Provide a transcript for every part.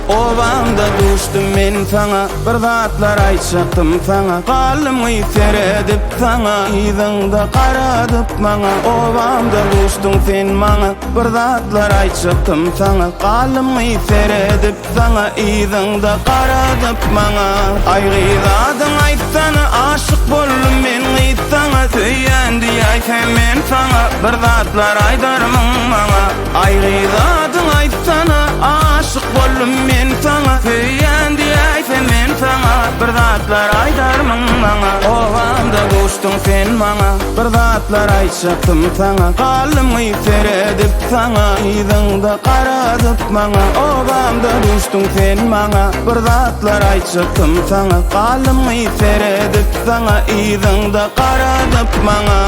Obamda düşdüm men sana, bir zatlar aýtjakdym sana. Gallymy seredip sana, ýyzyňda garadyp maňa. Obamda düşdüň sen maňa, bir zatlar aýtjakdym sana. Gallymy seredip sana, ýyzyňda garadyp maňa. Aýgyladyň aýtsana, aşyk boldum men sana. Söýendi aýsam men sana, bir zatlar aýdarmyň maňa. Aýgyladyň aýtsana, aşyk boldum men sana. Söýendi aýsam men sana, bir zatlar aýdarmyň maňa. Obamda düşdüň sen maňa, bir zatlar aýtjakdym sana. Gallymy seredip sana, ýyzyňda garadyp maňa. Obamda düşdüň sen maňa, bir zatlar aýtjakdym sana. Gallymy seredip sana, ýyzyňda garadyp maňa.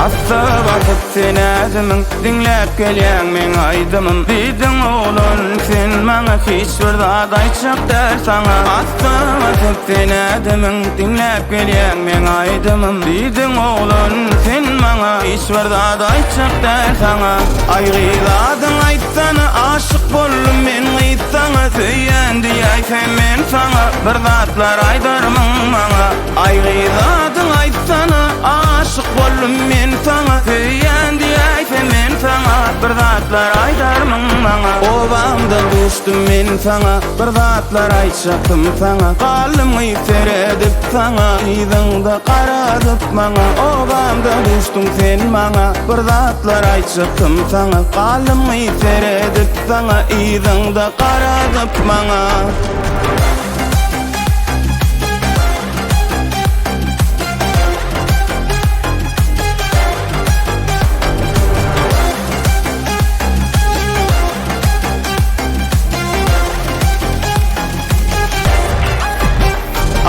Asla bakıp sen äzimiň, dinläp gelýän men aýdymym. Biziň oğlun sen maňa hiç bir zat aýtjak däl sana. Asla bakıp sen äzimiň, dinläp gelýän men aýdymym. Biziň oğlun sen maňa hiç bir zat aýtjak däl sana. Aýgyladyň aýtsana, aşyk boldum men sana. Söýendi aýsam men sana, bir zatlar aýdarmyň maňa. Aýgyladyň aýtsana, aşyk boldum men sana. Söýendi aýsam men sana, bir zatlar aýdarmyň maňa. Obamda düşdüm men sana, bir zatlar aýtjakdym sana. Gallymy seredip sana, ýyzyňda garadyp maňa. Obamda düşdüň sen maňa, bir zatlar aýtjakdym sana. Gallymy seredip sana, ýyzyňda garadyp maňa.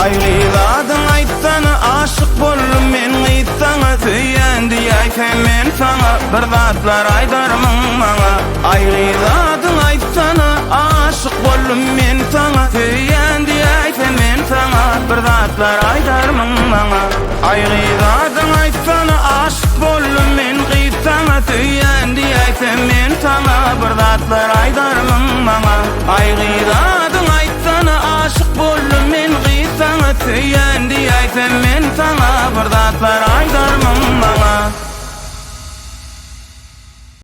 Aýgyladyň aýtsana, aşyk boldum men sana. Söýendi aýsam men sana, bir zatlar aýdarmyň maňa. Aýgyladyň aýtsana, aşyk boldum men sana. Söýendi aýsam men sana, bir zatlar aýdarmyň maňa. Aýgyladyň aýtsana, aşyk boldum men sana. Söýendi aýsam men sana, bir zatlar aýdarmyň maňa. Aýgyladyň aýtsana, aşyk boldum men sana. Söýendi aýsam men sana, bir zatlar aýdarmyň